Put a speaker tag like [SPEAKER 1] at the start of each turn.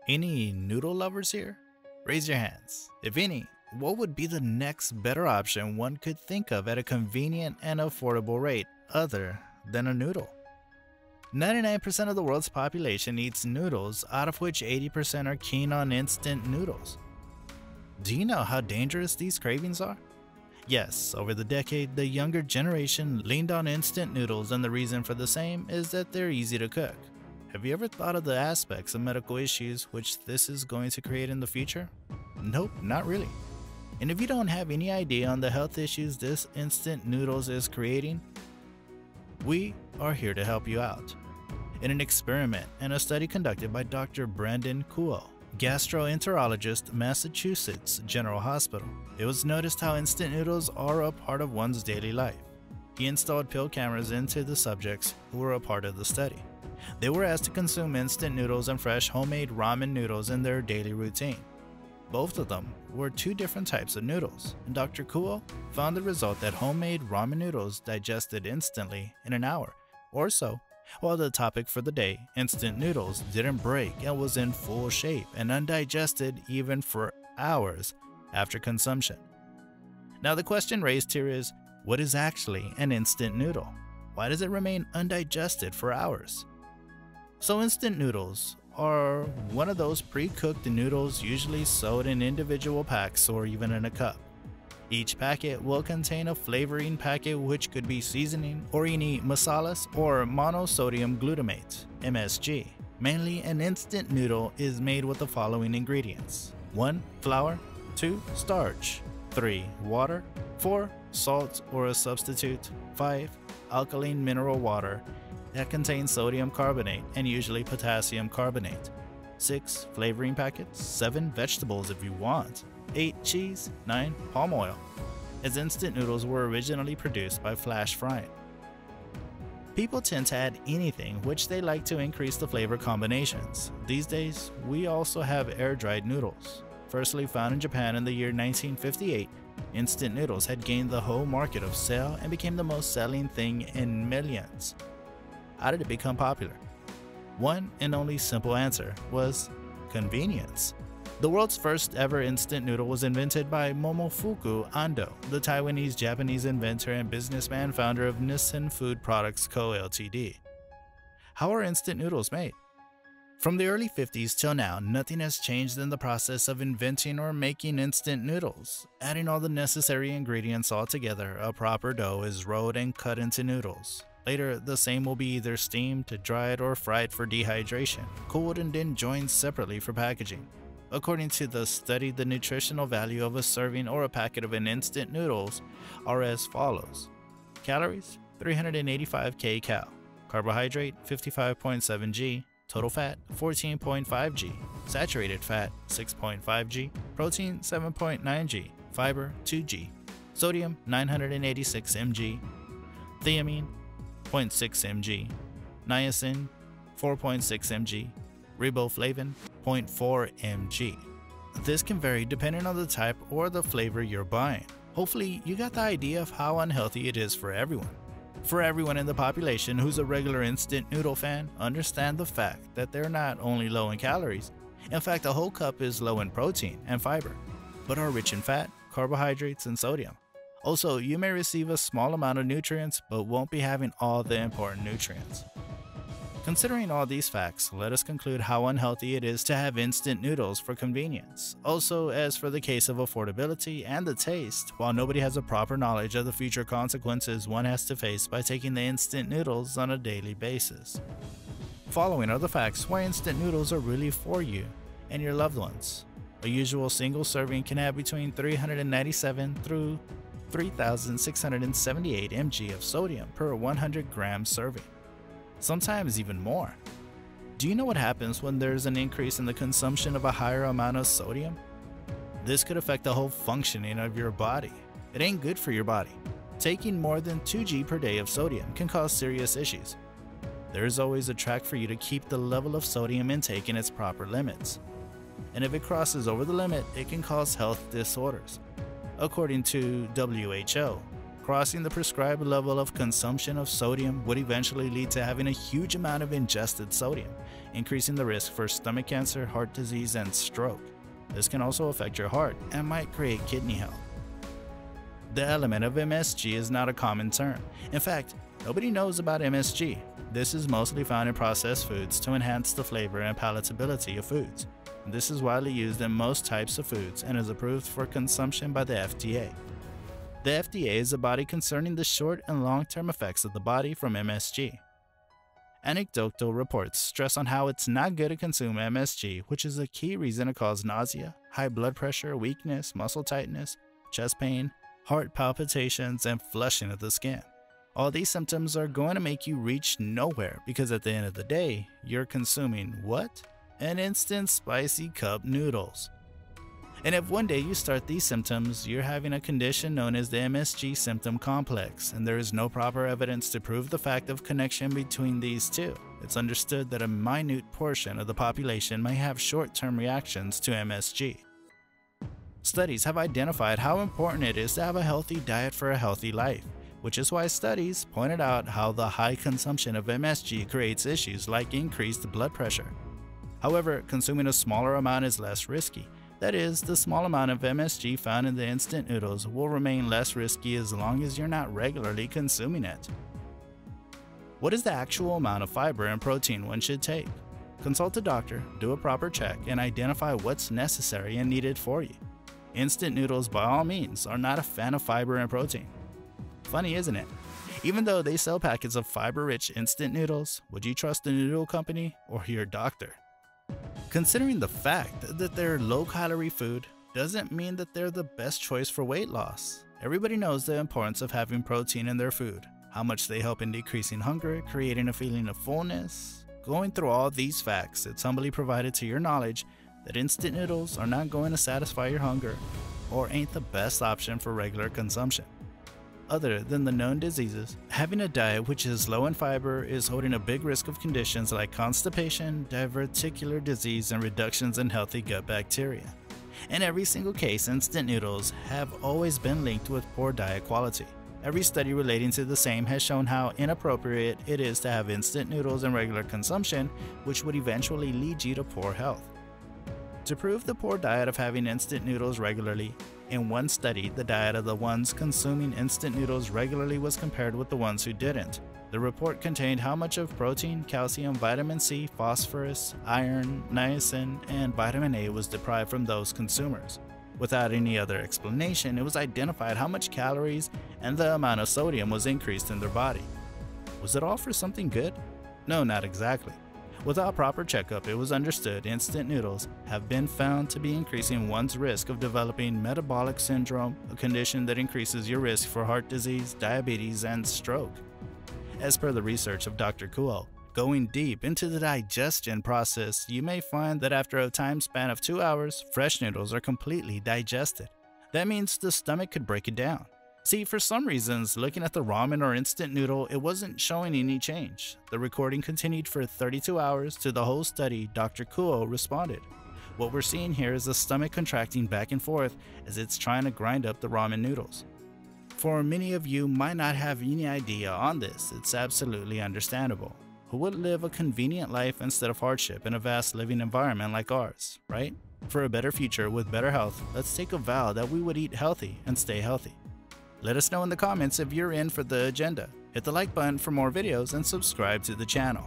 [SPEAKER 1] Any noodle lovers here? Raise your hands. If any, what would be the next better option one could think of at a convenient and affordable rate other than a noodle? 99% of the world's population eats noodles, out of which 80% are keen on instant noodles. Do you know how dangerous these cravings are? Yes, over the decade, the younger generation leaned on instant noodles, and the reason for the same is that they're easy to cook. Have you ever thought of the aspects of medical issues which this is going to create in the future? Nope, not really. And if you don't have any idea on the health issues this instant noodles is creating, we are here to help you out. In an experiment and a study conducted by Dr. Brandon Kuo, gastroenterologist, Massachusetts General Hospital, it was noticed how instant noodles are a part of one's daily life. He installed pill cameras into the subjects who were a part of the study. They were asked to consume instant noodles and fresh homemade ramen noodles in their daily routine. Both of them were two different types of noodles, and Dr. Kuo found the result that homemade ramen noodles digested instantly in an hour or so, while the topic for the day, instant noodles, didn't break and was in full shape and undigested even for hours after consumption. Now the question raised here is, what is actually an instant noodle? Why does it remain undigested for hours? So instant noodles are one of those pre-cooked noodles usually sold in individual packs or even in a cup. Each packet will contain a flavoring packet which could be seasoning or any masalas or monosodium glutamate, MSG. Mainly an instant noodle is made with the following ingredients: 1. Flour, 2. Starch, 3. Water, 4. Salt or a substitute, 5. Alkaline mineral water that contains sodium carbonate and usually potassium carbonate, 6. Flavoring packets, 7. Vegetables if you want, 8. Cheese, 9. Palm oil, as instant noodles were originally produced by flash frying. People tend to add anything which they like to increase the flavor combinations. These days, we also have air-dried noodles. Firstly found in Japan in the year 1958, instant noodles had gained the whole market of sale and became the most selling thing in millions. How did it become popular? One and only simple answer was convenience. The world's first ever instant noodle was invented by Momofuku Ando, the Taiwanese-Japanese inventor and businessman founder of Nissin Food Products Co. Ltd. How are instant noodles made? From the early 50s till now, nothing has changed in the process of inventing or making instant noodles. Adding all the necessary ingredients all together, a proper dough is rolled and cut into noodles. Later, the same will be either steamed, dried, or fried for dehydration, cooled and then joined separately for packaging. According to the study, the nutritional value of a serving or a packet of an instant noodles are as follows. Calories, 385 kcal. Carbohydrate, 55.7 g. Total fat, 14.5 g. Saturated fat, 6.5 g. Protein, 7.9 g. Fiber, 2 g. Sodium, 986 mg. Thiamine, 0.6 mg. Niacin, 4.6 mg. Riboflavin, 0.4 mg. This can vary depending on the type or the flavor you're buying. Hopefully, you got the idea of how unhealthy it is for everyone. For everyone in the population who's a regular instant noodle fan, understand the fact that they're not only low in calories, in fact a whole cup is low in protein and fiber, but are rich in fat, carbohydrates, and sodium. Also, you may receive a small amount of nutrients, but won't be having all the important nutrients. Considering all these facts, let us conclude how unhealthy it is to have instant noodles for convenience. Also, as for the case of affordability and the taste, while nobody has a proper knowledge of the future consequences one has to face by taking the instant noodles on a daily basis. Following are the facts why instant noodles are really for you and your loved ones. A usual single serving can have between 397 through 3,678 mg of sodium per 100 gram serving. Sometimes even more. Do you know what happens when there's an increase in the consumption of a higher amount of sodium? This could affect the whole functioning of your body. It ain't good for your body. Taking more than 2 g per day of sodium can cause serious issues. There's always a track for you to keep the level of sodium intake in its proper limits. And if it crosses over the limit, it can cause health disorders. According to WHO, Crossing the prescribed level of consumption of sodium would eventually lead to having a huge amount of ingested sodium, increasing the risk for stomach cancer, heart disease, and stroke. This can also affect your heart and might create kidney health. The element of MSG is not a common term. In fact, nobody knows about MSG. This is mostly found in processed foods to enhance the flavor and palatability of foods. This is widely used in most types of foods and is approved for consumption by the FDA. The FDA is a body concerning the short and long-term effects of the body from MSG. Anecdotal reports stress on how it's not good to consume MSG, which is a key reason to cause nausea, high blood pressure, weakness, muscle tightness, chest pain, heart palpitations, and flushing of the skin. All these symptoms are going to make you reach nowhere because at the end of the day, you're consuming what? An instant spicy cup noodles. And if one day you start these symptoms, you're having a condition known as the MSG symptom complex, and there is no proper evidence to prove the fact of connection between these two. It's understood that a minute portion of the population may have short-term reactions to MSG. Studies have identified how important it is to have a healthy diet for a healthy life, which is why studies pointed out how the high consumption of MSG creates issues like increased blood pressure. However, consuming a smaller amount is less risky. That is, the small amount of MSG found in the instant noodles will remain less risky as long as you're not regularly consuming it. What is the actual amount of fiber and protein one should take? Consult a doctor, do a proper check, and identify what's necessary and needed for you. Instant noodles, by all means, are not a fan of fiber and protein. Funny, isn't it? Even though they sell packets of fiber-rich instant noodles, would you trust the noodle company or your doctor? Considering the fact that they're low-calorie food doesn't mean that they're the best choice for weight loss. Everybody knows the importance of having protein in their food, how much they help in decreasing hunger, creating a feeling of fullness. Going through all these facts, it's humbly provided to your knowledge that instant noodles are not going to satisfy your hunger or ain't the best option for regular consumption. Other than the known diseases, having a diet which is low in fiber is holding a big risk of conditions like constipation, diverticular disease, and reductions in healthy gut bacteria. In every single case, instant noodles have always been linked with poor diet quality. Every study relating to the same has shown how inappropriate it is to have instant noodles in regular consumption, which would eventually lead you to poor health. To prove the poor diet of having instant noodles regularly, in one study, the diet of the ones consuming instant noodles regularly was compared with the ones who didn't. The report contained how much of protein, calcium, vitamin C, phosphorus, iron, niacin, and vitamin A was deprived from those consumers. Without any other explanation, it was identified how much calories and the amount of sodium was increased in their body. Was it all for something good? No, not exactly. Without proper checkup, it was understood instant noodles have been found to be increasing one's risk of developing metabolic syndrome, a condition that increases your risk for heart disease, diabetes, and stroke. As per the research of Dr. Kuo, going deep into the digestion process, you may find that after a time span of 2 hours, fresh noodles are completely digested. That means the stomach could break it down. See, for some reasons, looking at the ramen or instant noodle, it wasn't showing any change. The recording continued for 32 hours. To the whole study, Dr. Kuo responded. What we're seeing here is the stomach contracting back and forth as it's trying to grind up the ramen noodles. For many of you might not have any idea on this, it's absolutely understandable. Who would live a convenient life instead of hardship in a vast living environment like ours, right? For a better future with better health, let's take a vow that we would eat healthy and stay healthy. Let us know in the comments if you're in for the agenda. Hit the like button for more videos and subscribe to the channel.